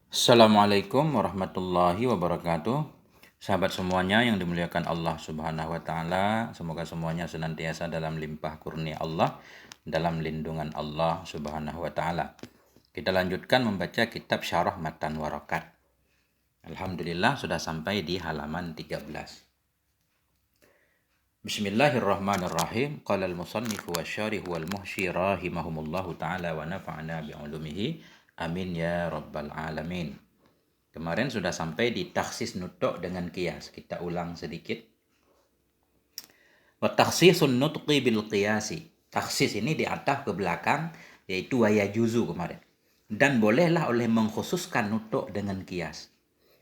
Assalamualaikum warahmatullahi wabarakatuh. Sahabat semuanya yang dimuliakan Allah Subhanahu wa taala, semoga semuanya senantiasa dalam limpah kurnia Allah, dalam lindungan Allah Subhanahu wa taala. Kita lanjutkan membaca kitab Syarah Matan Warakat. Alhamdulillah sudah sampai di halaman 13. Bismillahirrahmanirrahim. Qala al-musannif wa syarih wal muhsyi rahimahumullahu taala wa nafa'ana bi'ulumihi. Amin ya rabbal alamin. Kemarin sudah sampai di takhsis nutuk dengan qiyas. Kita ulang sedikit. Wa takhsisun nutqi bil qiyasi. Takhsis ini diataf ke belakang, yaitu wa yajuzu kemarin. Dan bolehlah oleh mengkhususkan nutuk dengan qiyas.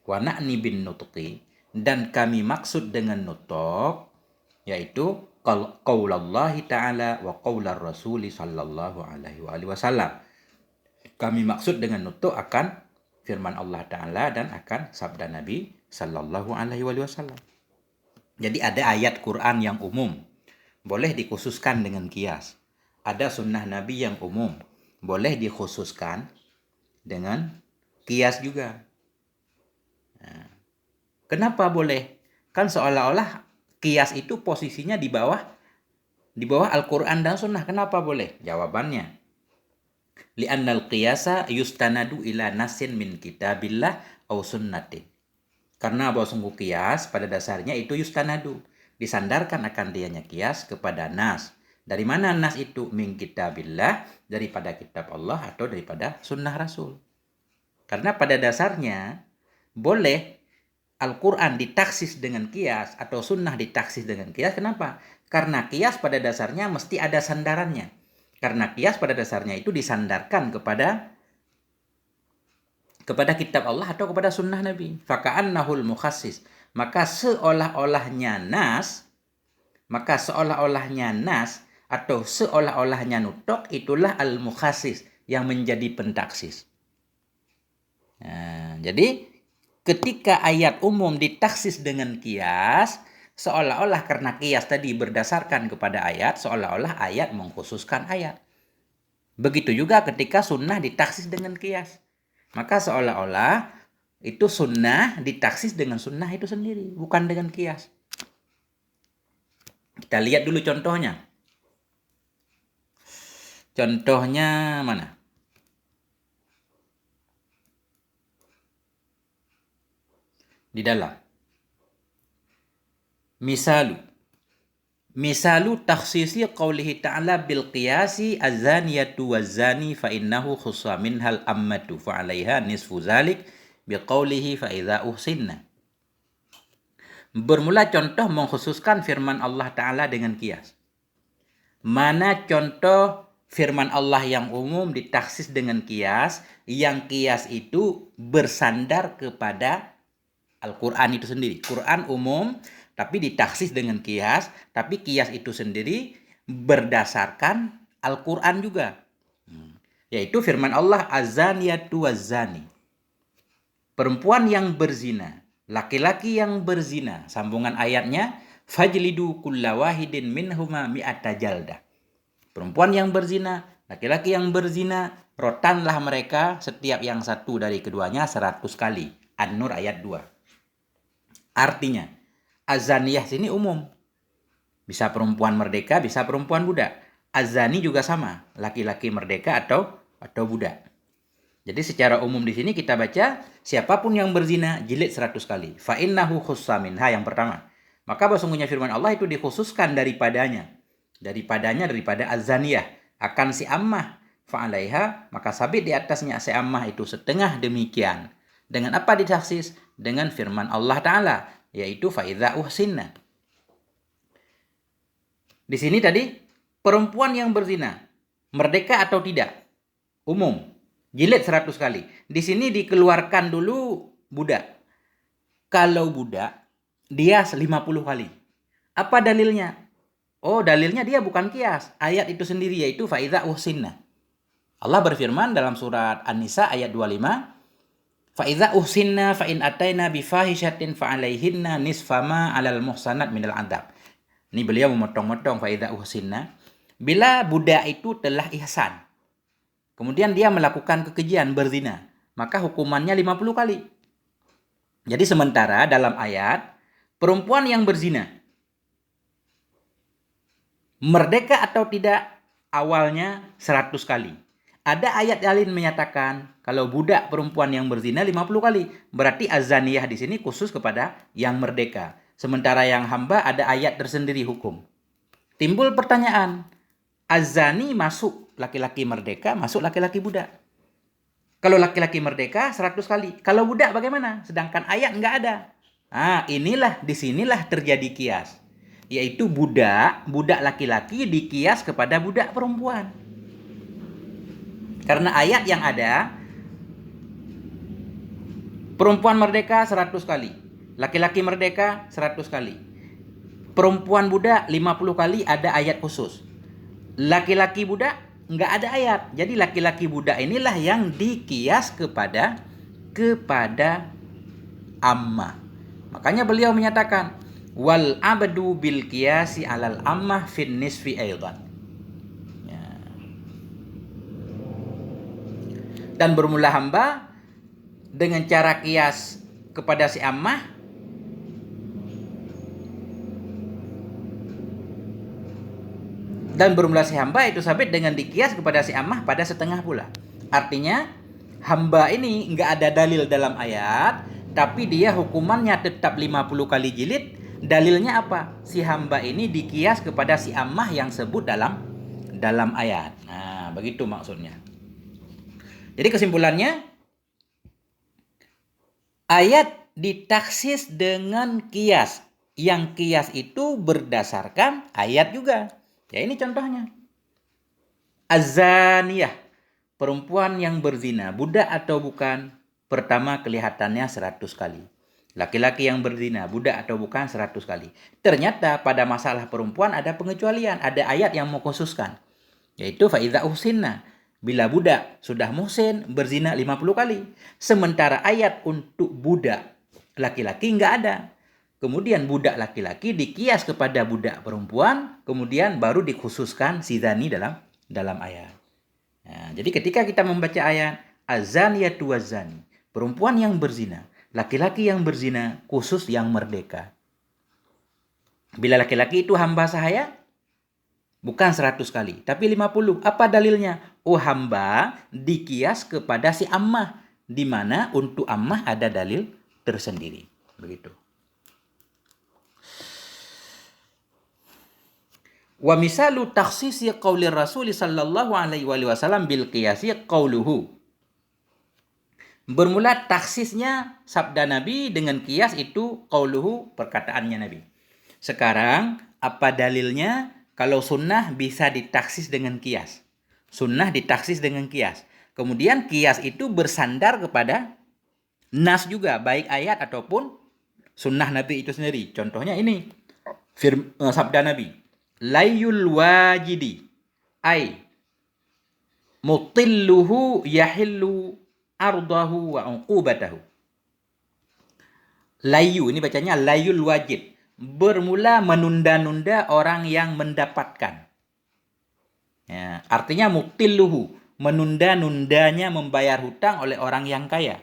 Wa na'ni bin nutqi, dan kami maksud dengan nutuk yaitu qaulallahi ta'ala wa qaular rasuli sallallahu alaihi wasallam. Kami maksud dengan nutuk akan firman Allah Ta'ala dan akan sabda Nabi sallallahu alaihi wasallam. Jadi ada ayat Quran yang umum, boleh dikhususkan dengan qiyas. Ada sunnah Nabi yang umum, boleh dikhususkan dengan qiyas juga. Nah, kenapa boleh? Kan seolah-olah qiyas itu posisinya di bawah Al-Quran dan Sunnah. Kenapa boleh? Jawabannya, li'annal qiyasa yustanadu ila nasin min kitabillah aw sunnatin. Karena bahwa sungguh qiyas pada dasarnya itu yustanadu, disandarkan akan dianya qiyas kepada nas. Dari mana nas itu? Min kitabillah, daripada kitab Allah atau daripada sunnah Rasul. Karena pada dasarnya boleh Al-Quran ditaksis dengan qiyas atau sunnah ditaksis dengan qiyas. Kenapa? Karena qiyas pada dasarnya mesti ada sandarannya. Karena qiyas pada dasarnya itu disandarkan kepada kitab Allah atau kepada sunnah Nabi. Faka'annahul mukhassis. Maka seolah-olahnya nas atau seolah-olahnya nutuk itulah al-mukhassis yang menjadi pentaksis. Nah, jadi ketika ayat umum ditaksis dengan qiyas, seolah-olah karena qiyas tadi berdasarkan kepada ayat, seolah-olah ayat mengkhususkan ayat. Begitu juga ketika sunnah ditaksis dengan qiyas. Maka seolah-olah itu sunnah ditaksis dengan sunnah itu sendiri, bukan dengan qiyas. Kita lihat dulu contohnya. Contohnya mana? Di dalam. Misalu takhsisi qawlihi ta'ala bil qiyasi az-zaniyatu waz-zani fa innahu khussa minhal ammatu fa 'alaiha nisfu zalik bi qawlihi fa idza uhsinna. Bermula contoh mengkhususkan firman Allah Ta'ala dengan qiyas. Mana contoh firman Allah yang umum ditaksis dengan qiyas, yang qiyas itu bersandar kepada Al-Quran itu sendiri. Quran umum tapi ditaksis dengan qiyas, tapi qiyas itu sendiri berdasarkan Al-Quran juga. Yaitu firman Allah az-zaniyatu waz-zani. Perempuan yang berzina, laki-laki yang berzina. Sambungan ayatnya, fajlidu kulla wahidin minhuma mi'ata jaldah. Perempuan yang berzina, laki-laki yang berzina, rotanlah mereka setiap yang satu dari keduanya 100 kali. An-Nur ayat 2. Artinya, az-zaniyah sini umum. Bisa perempuan merdeka, bisa perempuan budak. Az-zani juga sama, laki-laki merdeka atau budak. Jadi secara umum di sini kita baca, siapapun yang berzina jilid 100 kali. Fa innahu khussa minha, yang pertama. Maka sesungguhnya firman Allah itu dikhususkan daripada az-zaniyah, akan si ammah. Fa 'alaiha, maka sabit di atasnya si ammah itu setengah demikian. Dengan apa ditaksis? Dengan firman Allah Ta'ala, yaitu fa idza uhsinna. Di sini tadi perempuan yang berzina, merdeka atau tidak? Umum. Jilid 100 kali. Di sini dikeluarkan dulu budak. Kalau budak, dia 50 kali. Apa dalilnya? Oh, dalilnya dia bukan qiyas. Ayat itu sendiri, yaitu fa idza uhsinna. Allah berfirman dalam surat An-Nisa ayat 25, fa idza uhsinna fa in ataina bi fahishatin fa alaihinna nisfama 'alal muhsanat minal adab. Ini beliau memotong-motong fa idza uhsinna. Bila budak itu telah ihsan, kemudian dia melakukan kekejian, berzina, maka hukumannya 50 kali. Jadi sementara dalam ayat, perempuan yang berzina, merdeka atau tidak, awalnya 100 kali. Ada ayat lain menyatakan kalau budak perempuan yang berzina 50 kali. Berarti azaniyah di sini khusus kepada yang merdeka. Sementara yang hamba ada ayat tersendiri hukum. Timbul pertanyaan, azani masuk laki-laki merdeka, masuk laki-laki budak. Kalau laki-laki merdeka 100 kali. Kalau budak bagaimana? Sedangkan ayat nggak ada. Disinilah terjadi kias. Yaitu budak laki-laki dikias kepada budak perempuan. Karena ayat yang ada, perempuan merdeka 100 kali, laki-laki merdeka 100 kali. Perempuan budak 50 kali ada ayat khusus. Laki-laki budak nggak ada ayat. Jadi laki-laki budak inilah yang dikias kepada ammah. Makanya beliau menyatakan, wal abdu bil qiyasi alal ammah fin nisfi aidan. Dan bermula hamba dengan cara kias kepada si ammah dan bermula si hamba itu sabit dengan dikias kepada si ammah pada setengah pula. Artinya hamba ini nggak ada dalil dalam ayat, tapi dia hukumannya tetap 50 kali jilid. Dalilnya apa? Si hamba ini dikias kepada si ammah yang sebut dalam ayat. Nah, begitu maksudnya. Jadi kesimpulannya, ayat ditaksis dengan kias. Yang kias itu berdasarkan ayat juga. Ya ini contohnya. Az-zaniyah, perempuan yang berzina, budak atau bukan, pertama kelihatannya 100 kali. Laki-laki yang berzina, budak atau bukan, 100 kali. Ternyata pada masalah perempuan ada pengecualian, ada ayat yang mengkhususkan. Yaitu fa'idha uhsinna. Bila budak sudah muhsin, berzina 50 kali. Sementara ayat untuk budak laki-laki nggak ada. Kemudian budak laki-laki dikias kepada budak perempuan, kemudian baru dikhususkan si zani dalam ayat. Nah, jadi ketika kita membaca ayat az-zaniyatu waz-zani, perempuan yang berzina, laki-laki yang berzina, khusus yang merdeka. Bila laki-laki itu hamba sahaya, bukan 100 kali, tapi 50. Apa dalilnya? Hamba dikias kepada si ammah, di mana untuk ammah ada dalil tersendiri. Begitu. Wa misalu takhsisi qauli Rasul sallallahu alaihi wasallam bil qiyasi qauluhu. Bermula taksisnya sabda Nabi dengan kias itu qauluhu, perkataannya Nabi. Sekarang apa dalilnya kalau sunnah bisa ditaksis dengan kias? Sunnah ditaksis dengan kias. Kemudian kias itu bersandar kepada nas juga, baik ayat ataupun sunnah Nabi itu sendiri. Contohnya ini, sabda Nabi, layul wajidi ay mutilluhu yahillu ardahu wa uqubatahu. Layu, ini bacanya layul wajid. Bermula menunda-nunda orang yang mendapatkan. Ya, artinya mutilluhu, menunda-nundanya membayar hutang oleh orang yang kaya.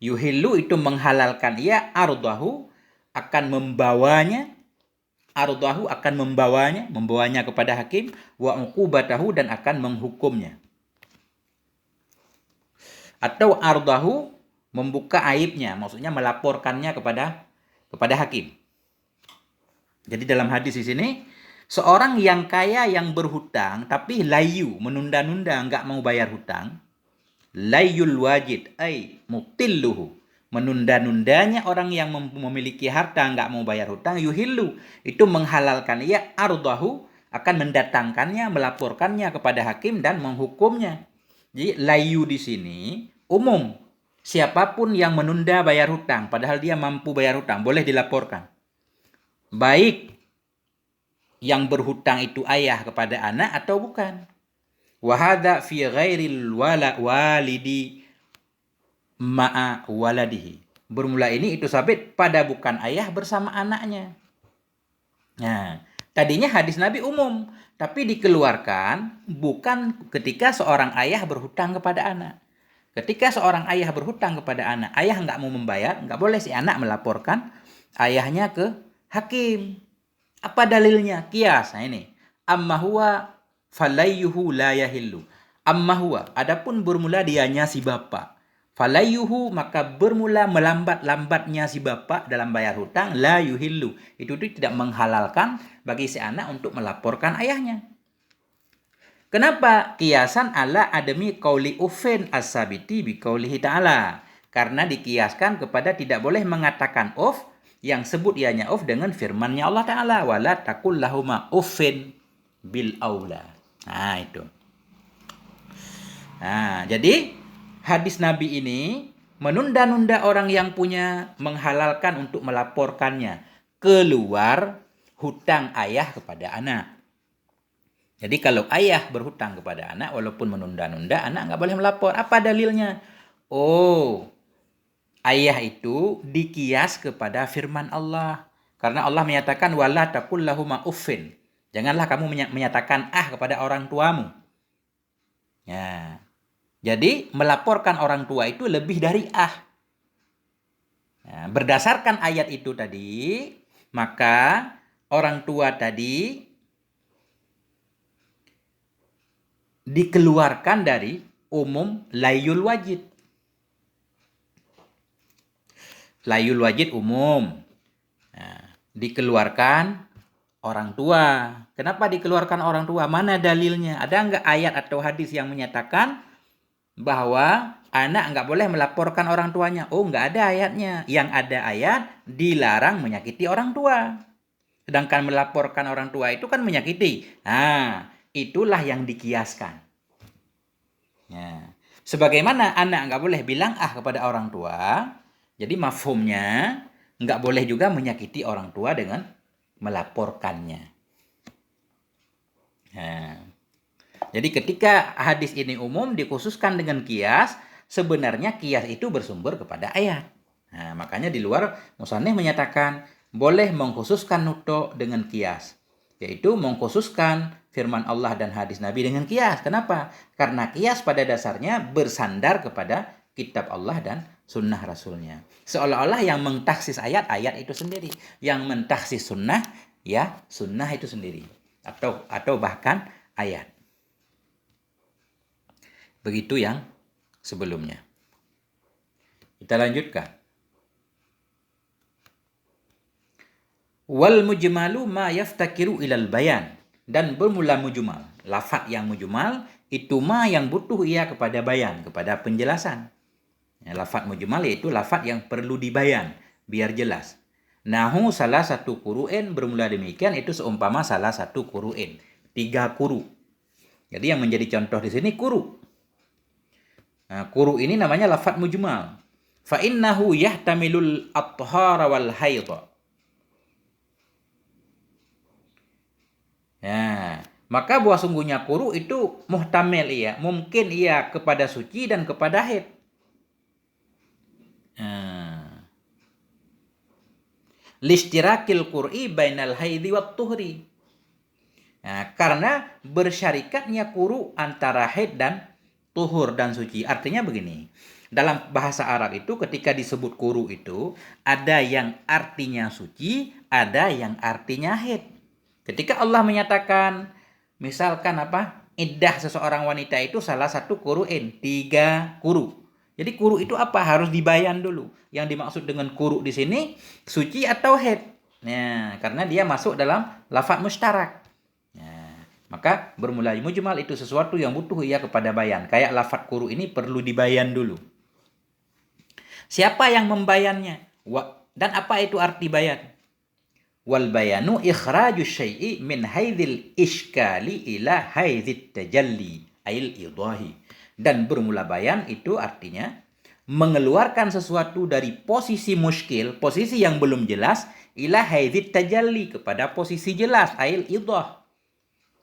Yuhillu itu menghalalkan ia, ardahu akan membawanya kepada hakim, wa uqubatahu dan akan menghukumnya. Atau ardahu membuka aibnya, maksudnya melaporkannya kepada hakim. Jadi dalam hadis di sini, seorang yang kaya yang berhutang tapi layu, menunda-nunda, enggak mau bayar hutang, layul wajid ay mutilluhu, menunda-nundanya orang yang memiliki harta enggak mau bayar hutang, yuhillu itu menghalalkan ia, ardahu akan mendatangkannya, melaporkannya kepada hakim dan menghukumnya. Jadi layu di sini umum, siapapun yang menunda bayar hutang padahal dia mampu bayar hutang boleh dilaporkan. Baik yang berhutang itu ayah kepada anak atau bukan. Wa hadza fi ghairil walidi ma'a waladihi. Bermula ini itu sabit pada bukan ayah bersama anaknya. Nah, tadinya hadis Nabi umum, tapi dikeluarkan bukan ketika seorang ayah berhutang kepada anak. Ketika seorang ayah berhutang kepada anak, ayah nggak mau membayar, nggak boleh si anak melaporkan ayahnya ke hakim. Apa dalilnya? Kias. Nah ini. Amma huwa falayyuhu la yahillu. Amma huwa, adapun bermula dianya si bapak. Falayyuhu, maka bermula melambat-lambatnya si bapak dalam bayar hutang, la yuhillu. Itu tidak menghalalkan bagi si anak untuk melaporkan ayahnya. Kenapa? Kiasan ala adami qauli uffin as-sabiti bi qaulihi ta'ala. Karena dikiaskan kepada tidak boleh mengatakan uff yang sebut ianya uff dengan firman-Nya Allah Ta'ala. Wala taqul lahuma uffin bil aula. Nah, itu. Nah, jadi hadis Nabi ini menunda-nunda orang yang punya, menghalalkan untuk melaporkannya keluar hutang ayah kepada anak. Jadi kalau ayah berhutang kepada anak, walaupun menunda-nunda, anak nggak boleh melapor. Apa dalilnya? Oh, ayah itu dikias kepada firman Allah. Karena Allah menyatakan, wala taqul lahuma uffin. Janganlah kamu menyatakan kepada orang tuamu. Ya. Jadi melaporkan orang tua itu lebih dari Ya, berdasarkan ayat itu tadi, maka orang tua tadi dikeluarkan dari umum layul wajid. Layul wajid umum. Nah, dikeluarkan orang tua. Kenapa dikeluarkan orang tua? Mana dalilnya? Ada nggak ayat atau hadis yang menyatakan bahwa anak nggak boleh melaporkan orang tuanya? Oh, nggak ada ayatnya. Yang ada ayat dilarang menyakiti orang tua. Sedangkan melaporkan orang tua itu kan menyakiti. Nah, itulah yang dikiaskan. Ya. Sebagaimana anak nggak boleh bilang kepada orang tua, jadi mafhumnya nggak boleh juga menyakiti orang tua dengan melaporkannya. Nah, jadi ketika hadis ini umum dikhususkan dengan kias, sebenarnya kias itu bersumber kepada ayat. Nah, makanya di luar musannif menyatakan boleh mengkhususkan nutuk dengan kias, yaitu mengkhususkan firman Allah dan hadis Nabi dengan kias. Kenapa? Karena kias pada dasarnya bersandar kepada kitab Allah dan sunnah Rasulnya. Seolah-olah yang mentaksis ayat itu sendiri, yang mentaksis sunnah sunnah itu sendiri, atau bahkan ayat. Begitu yang sebelumnya. Kita lanjutkan. Wal mujmalu ma yaftakiru ilal bayan. Dan bermula mujmal. Lafaz yang mujmal itu yang butuh ia kepada bayan, kepada penjelasan. Ya, lafaz mujmal yaitu lafaz yang perlu dibayan biar jelas. Nahu salah satu kuru'in, bermula demikian itu seumpama salah satu kuru'in. 3 kuru. Jadi yang menjadi contoh di sini kuru. Nah, kuru ini namanya lafaz mujmal. Fa innahu yahtamilul athhara wal haidha. Ya, maka bahwa sungguhnya kuru itu muhtamil ia, mungkin ia kepada suci dan kepada haid. Listirakil qur'i bainal haidhi wat tuhri. Nah, karena bersyarikatnya kuru antara haid dan tuhur dan suci. Artinya begini, dalam bahasa Arab itu ketika disebut kuru itu ada yang artinya suci, ada yang artinya haid. Ketika Allah menyatakan, misalkan iddah seseorang wanita itu salah satu kuru'in, 3 kuru. Jadi kuru itu apa? Harus dibayan dulu. Yang dimaksud dengan kuru di sini suci atau haid. Nah, karena dia masuk dalam lafaz mustarak. Nah, maka bermula mujmal itu sesuatu yang butuh ia kepada bayan. Kayak lafaz kuru ini perlu dibayan dulu. Siapa yang membayannya? Dan apa itu arti bayan? Wal bayanu ikhraju syai'i min haidil iskali ila haidit tajalli ail idahi. Dan bermula bayan itu artinya mengeluarkan sesuatu dari posisi muskil, posisi yang belum jelas, ila haidit tajalli, kepada posisi jelas, ail idah.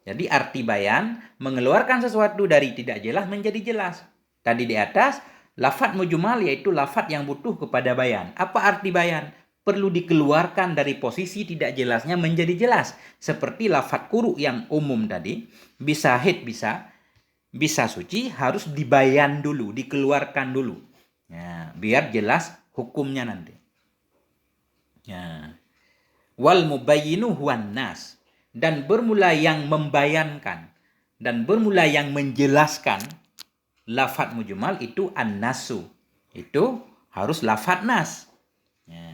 Jadi arti bayan mengeluarkan sesuatu dari tidak jelas menjadi jelas. Tadi di atas lafaz mujmal yaitu lafaz yang butuh kepada bayan. Apa arti bayan? Perlu dikeluarkan dari posisi tidak jelasnya menjadi jelas. Seperti lafaz kuru yang umum tadi, bisa haid bisa, bisa suci harus dibayan dulu, dikeluarkan dulu. Ya, biar jelas hukumnya nanti. Ya. Wal mubayyinu huwan nas. Dan bermula yang membayankan dan bermula yang menjelaskan lafaz mujmal itu an-nasu. Itu harus lafaz nas. Ya.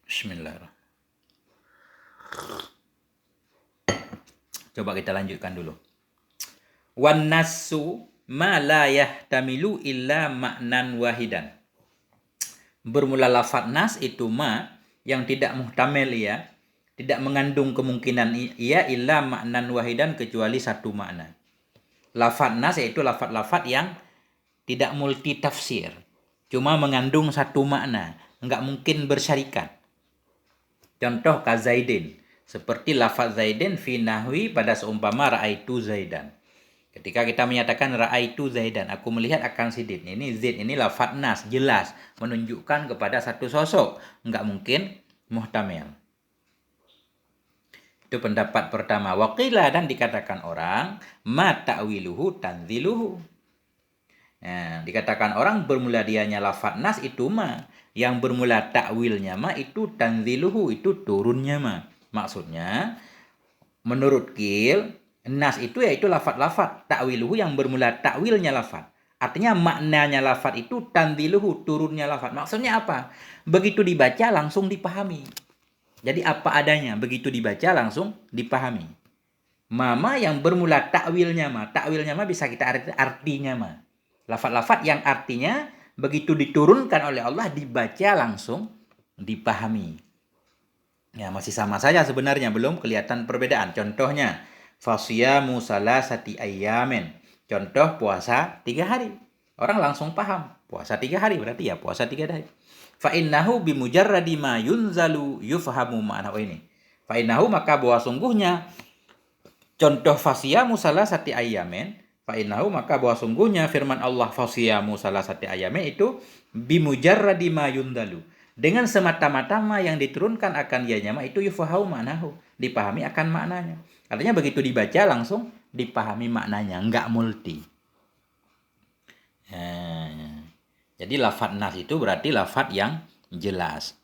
Bismillahirrahmanirrahim. Coba kita lanjutkan dulu. Wan nasu ma la yahtamilu illa ma'nan wahidan. Bermula lafaz nas itu ma yang tidak muhtamil ya, tidak mengandung kemungkinan ia illa ma'nan wahidan kecuali satu makna. Lafaz nas yaitu lafaz-lafaz yang tidak multi tafsir, cuma mengandung satu makna, enggak mungkin bersyarikat. Contoh kazaidin, seperti lafaz zaidin fi nahwi pada seumpama ra'aitu zaidan. Ketika kita menyatakan ra'aitu zaidan, aku melihat akan Zaid. Ini Zaid ini lafaz nas, jelas menunjukkan kepada satu sosok, enggak mungkin muhtamil. Itu pendapat pertama. Waqila, dan dikatakan orang, ma ta'wiluhu tanziluhu. Nah, dikatakan orang bermula dianya lafaz nas itu ma, yang bermula takwilnya ma itu tanziluhu, itu turunnya ma. Maksudnya menurut Qil, nas itu yaitu lafaz-lafaz, takwiluhu yang bermula takwilnya lafaz. Artinya maknanya lafaz itu tanziluhu, turunnya lafaz. Maksudnya apa? Begitu dibaca langsung dipahami. Jadi apa adanya, begitu dibaca langsung dipahami. Mama yang bermula takwilnya ma. Takwilnya ma bisa kita artinya ma. Lafaz-lafaz yang artinya begitu diturunkan oleh Allah dibaca langsung dipahami. Ya, masih sama saja sebenarnya, belum kelihatan perbedaan. Contohnya, fasiyamu salasati ayyamin. Contoh puasa 3 hari. Orang langsung paham. Puasa 3 hari berarti ya puasa 3 hari. Fa innahu bimujarradi ma yunzalu yufhamu ma'nahu ini. Fa innahu maka bahwa sungguhnya contoh fasiyamu salasati ayyamin, fa innahu maka bahwa sungguhnya firman Allah fasiyamu salasati ayyamin itu bimujarradi ma yunzalu. Dengan semata-mata yang diturunkan akan ianya itu yufahamu ma'nahu, dipahami akan maknanya. Artinya begitu dibaca langsung dipahami maknanya, enggak multi. Jadi lafaz nas itu berarti lafaz yang jelas.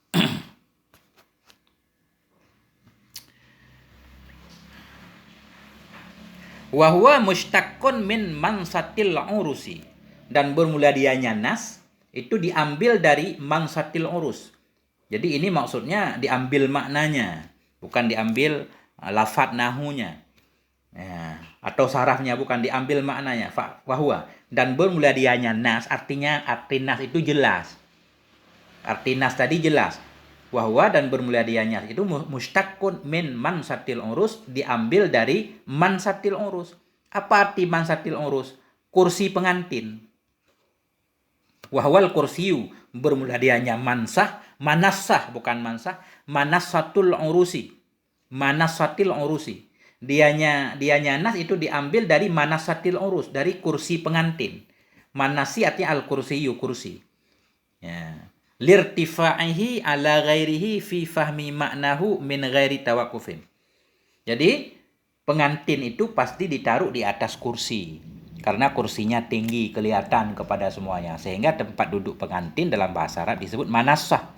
Wa huwa mushtaqqun min mansatil urusi. Dan bermula dianya nas itu diambil dari mansatil urus. Jadi ini maksudnya diambil maknanya, bukan diambil lafaz nahunya. Ya, atau sarafnya, bukan diambil maknanya. Wahwa, dan bermula dianya nas, artinya arti nas itu jelas. Arti nas tadi jelas. Wahwa, dan bermula dianya itu mustaqqun min mansatil urus, diambil dari mansatil urus. Apa arti mansatil urus? Kursi pengantin. Wahwal kursiyu, bermula dianya mansah, manassah bukan mansah, manassatul urusi. Manassatil urusi. Dianya nas itu diambil dari manassatil urus, dari kursi pengantin. Manasi artinya al-kursiyu, kursi. Ya. Lirtifaihi ala ghairihi fi fahmi maknahu min ghairi tawakufin. Jadi pengantin itu pasti ditaruh di atas kursi. Karena kursinya tinggi, kelihatan kepada semuanya. Sehingga tempat duduk pengantin dalam bahasa Arab disebut manassah.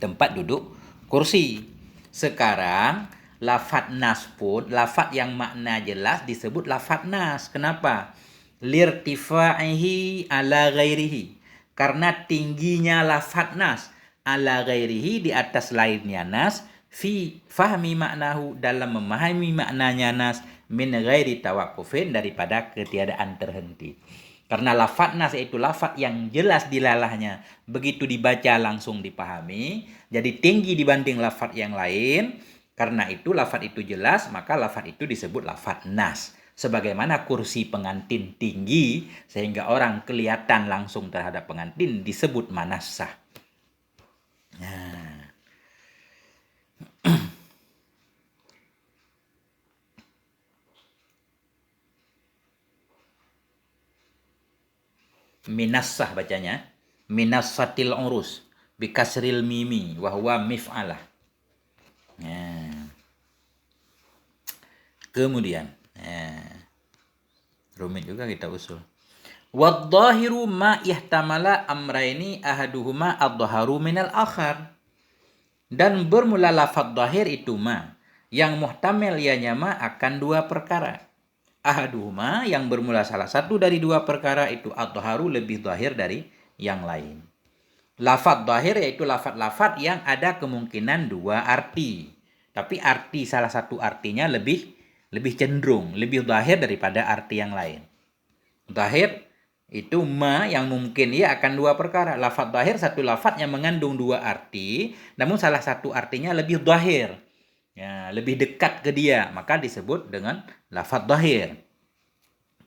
Tempat duduk kursi. Sekarang lafaz nas pun, lafaz yang makna jelas disebut lafaz nas. Kenapa? Lirtifaihi ala ghairihi. Karena tingginya lafaz nas ala ghairihi, di atas lainnya nas, fi fahmi maknahu, dalam memahami maknanya nas, min ghairi tawakufin, daripada ketiadaan terhenti. Karena lafaz nas yaitu lafaz yang jelas dilalahnya, begitu dibaca langsung dipahami, jadi tinggi dibanding lafaz yang lain. Karena itu lafaz itu jelas, maka lafaz itu disebut lafaz nas. Sebagaimana kursi pengantin tinggi sehingga orang kelihatan langsung terhadap pengantin, disebut manassah. Nah. Minassah bacanya. Minassatil urus. Bikasril mimi. Wahwa mif'alah. Nah. Kemudian. Rumit juga kita usul. Wadzahiru ma ihtamala amraini ahaduhuma ad-dhaharu minal akhar. Dan bermula lafadz zahir itu ma yang muhtamil ianya ma akan dua perkara. Ahaduhuma yang bermula salah satu dari dua perkara itu ad-dhaharu lebih zahir dari yang lain. Lafadz zahir yaitu lafadz-lafadz yang ada kemungkinan dua arti. Tapi arti salah satu artinya lebih cenderung, lebih zahir daripada arti yang lain. Zahir itu ma yang mungkin ia akan dua perkara. Lafadz zahir satu lafadz yang mengandung dua arti, namun salah satu artinya lebih zahir. Ya, lebih dekat ke dia, maka disebut dengan lafadz zahir.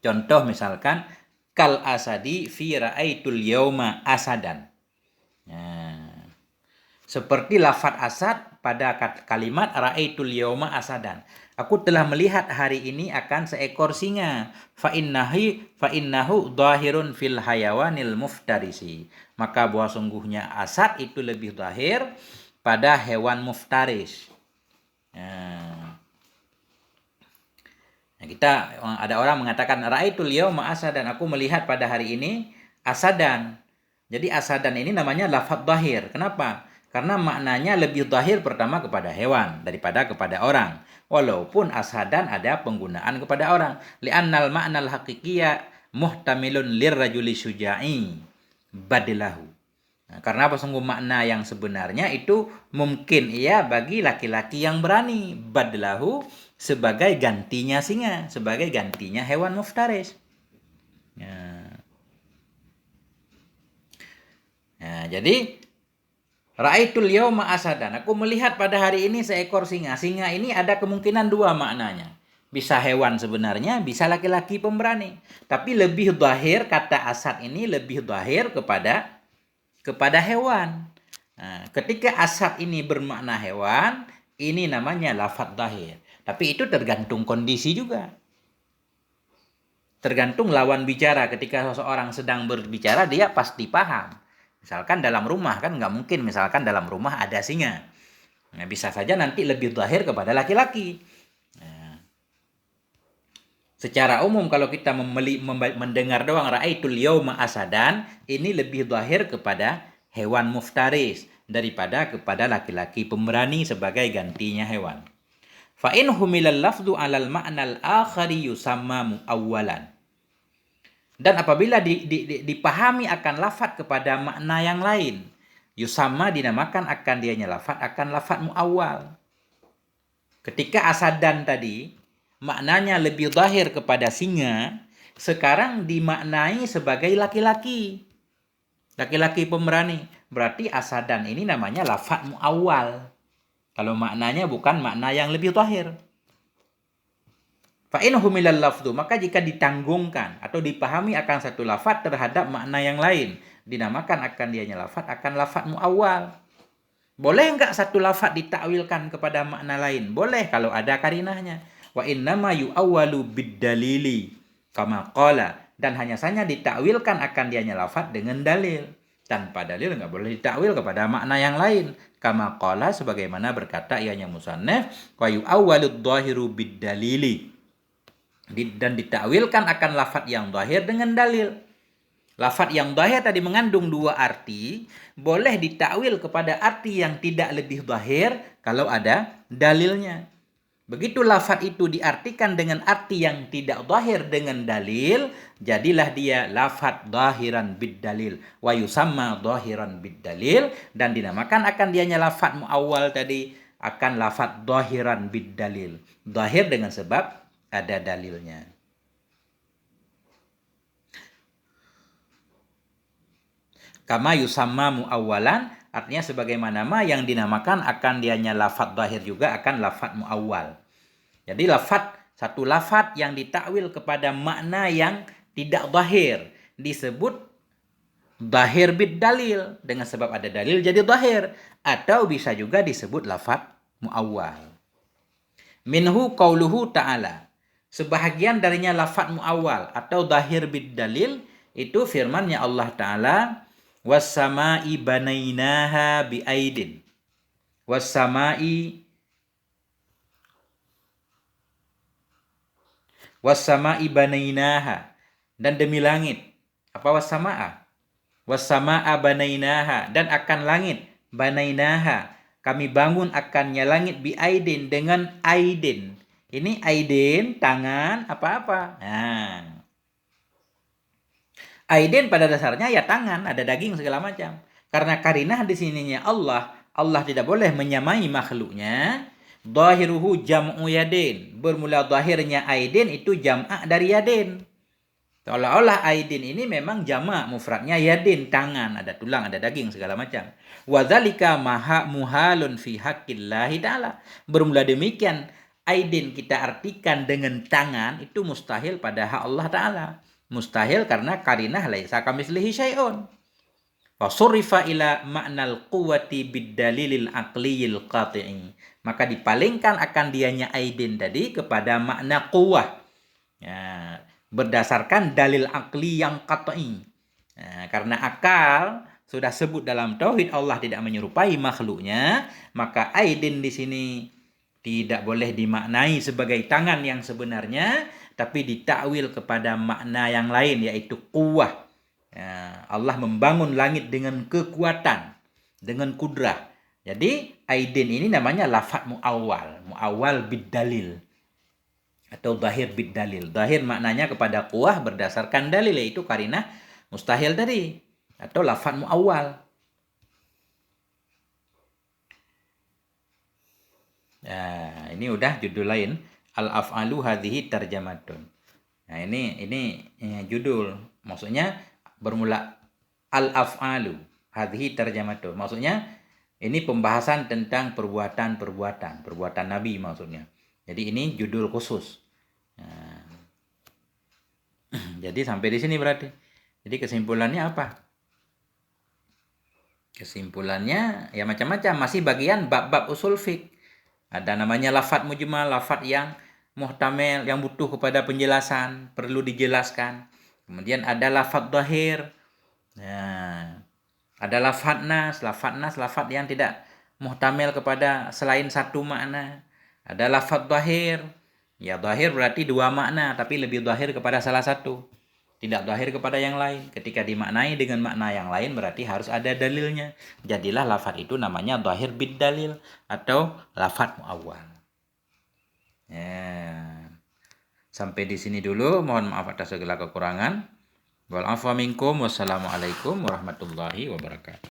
Contoh misalkan kal asadi fi ra'aitul yauma asadan. Nah, seperti lafadz asad pada kalimat ra'aitul yauma asadan. Aku telah melihat hari ini akan seekor singa. Fa innahu dhahirun fil hayawanil muftarisi. Maka bahwa sungguhnya asad itu lebih zahir pada hewan muftaris. Nah, kita ada orang mengatakan ra'aitul yauma asadan. Aku melihat pada hari ini asadan. Jadi asadan ini namanya lafadz zahir. Kenapa? Karena maknanya lebih zahir pertama kepada hewan daripada kepada orang. Walaupun asadan ada penggunaan kepada orang. Li'annal ma'nal haqiqiyya muhtamilun lirrajuli syuja'i badilahu. Nah, karena sungguh makna yang sebenarnya itu mungkin ia bagi laki-laki yang berani. Badilahu sebagai gantinya singa, sebagai gantinya hewan muftaris. Nah, jadi ra'aitul yauma asadan. Aku melihat pada hari ini seekor singa. Singa ini ada kemungkinan dua maknanya. Bisa hewan sebenarnya, bisa laki-laki pemberani. Tapi lebih zahir kata asad ini lebih zahir kepada hewan. Nah, ketika asad ini bermakna hewan, ini namanya lafadz zahir. Tapi itu tergantung kondisi juga. Tergantung lawan bicara. Ketika seseorang sedang berbicara, dia pasti paham. Misalkan dalam rumah kan nggak mungkin misalkan dalam rumah ada singa. Nah, bisa saja nanti lebih zahir kepada laki-laki. Nah, secara umum kalau kita mendengar doang ra'aitul yauma asadan, ini lebih zahir kepada hewan muftaris daripada kepada laki-laki pemberani sebagai gantinya hewan. Fa in humilal lafdhu 'alal ma'nal akhari yusamma muawwalan. Dan apabila dipahami akan lafadz kepada makna yang lain, yusamma dinamakan akan dianya lafadz akan lafadz muawwal. Ketika asadan tadi maknanya lebih zahir kepada singa, sekarang dimaknai sebagai laki-laki. Laki-laki pemberani. Berarti asadan ini namanya lafadz muawwal. Kalau maknanya bukan makna yang lebih zahir. Fa in humilal lafdhu, maka jika ditanggungkan atau dipahami akan satu lafadz terhadap makna yang lain, dinamakan akan dianya lafadz akan lafadz muawwal. Boleh enggak satu lafadz ditakwilkan kepada makna lain? Boleh kalau ada karinahnya. Wa innama yu'awwalu bid-dalili kama qala, dan hanya saja ditakwilkan akan dianya lafadz dengan dalil. Tanpa dalil enggak boleh ditakwil kepada makna yang lain. Kama qala sebagaimana berkata ianya musannaf, wa yu'awwalu dhahiru bid-dalili. Dan ditakwilkan akan lafadz yang zahir dengan dalil. Lafadz yang zahir tadi mengandung dua arti, boleh ditakwil kepada arti yang tidak lebih zahir kalau ada dalilnya. Begitu lafadz itu diartikan dengan arti yang tidak zahir dengan dalil, jadilah dia lafadz zahiran bid dalil wa yusamma zahiran bid dalil, dan dinamakan akan dianya lafadz muawwal tadi akan lafadz zahiran bid dalil. Zahir dengan sebab ada dalilnya. Kama yusamma muawwalan, artinya sebagaimana ma yang dinamakan akan dianya lafadz zahir juga akan lafadz muawwal. Jadi satu lafadz yang ditakwil kepada makna yang tidak zahir disebut zahir bid dalil, dengan sebab ada dalil jadi zahir, atau bisa juga disebut lafadz muawwal. Minhu qauluhu ta'ala. Sebahagian darinya lafadz muawwal atau zahir bid dalil itu firman-Nya Allah Ta'ala, was-sama'i banainaha biaidin. Was-sama'i banainaha, dan demi langit. Apa was-sama'a? Was-sama'a banainaha, dan akan langit, banainaha, kami bangun akannya langit, biaidin, dengan aidin. Ini aidin, tangan, apa-apa. Nah, aidin pada dasarnya ya tangan, ada daging segala macam. Karena karinah di sininya Allah tidak boleh menyamai makhluknya. Dhahiruhu jam'u yadin. Bermula zahirnya aidin itu jam'a dari yadin. Seolah-olah aidin ini memang jamak, mufradnya yadin, tangan, ada tulang, ada daging segala macam. Wa dzalika maha muhalun fi haqqillahi ta'ala. Bermula demikian, aidin kita artikan dengan tangan itu mustahil pada hak Allah Ta'ala. Mustahil karena karinah laisa kamitslihi syai'un. Fasurifa ila ma'nal quwwati biddalilil aqliyil qati'i. Maka dipalingkan akan dianya aidin tadi kepada makna quwwah. Ya, berdasarkan dalil akli yang qat'i. Nah, karena akal sudah sebut dalam tauhid Allah tidak menyerupai makhluknya, maka aidin di sini tidak boleh dimaknai sebagai tangan yang sebenarnya, tapi ditakwil kepada makna yang lain, yaitu quwwah. Ya, Allah membangun langit dengan kekuatan, dengan kudrah. Jadi aidin ini namanya lafaz muawwal bid dalil atau zahir bid dalil. Zahir maknanya kepada quwwah berdasarkan dalil, yaitu karinah mustahil tadi, atau lafaz muawwal. Nah, ini udah judul lain, al-af'alu hadhihi tarjamatun. Nah, ini judul. Maksudnya bermula al-af'alu hadhihi tarjamatun. Maksudnya ini pembahasan tentang perbuatan Nabi maksudnya. Jadi ini judul khusus. Nah, jadi sampai di sini berarti. Jadi kesimpulannya apa? Kesimpulannya ya macam-macam, masih bagian bab-bab usul fiqh. Ada namanya lafadz mujmal, lafadz yang muhtamel, yang butuh kepada penjelasan, perlu dijelaskan. Kemudian ada lafadz dhahir. Nah, ada lafadz nas, lafadz yang tidak muhtamel kepada selain satu makna. Ada lafadz dhahir. Ya, dhahir berarti dua makna, tapi lebih dhahir kepada salah satu, tidak dhahir kepada yang lain. Ketika dimaknai dengan makna yang lain berarti harus ada dalilnya. Jadilah lafadz itu namanya dhahir bid dalil atau lafadz muawwal. Ya. Sampai di sini dulu. Mohon maaf atas segala kekurangan. Wal afwa minkum. Wassalamualaikum warahmatullahi wabarakatuh.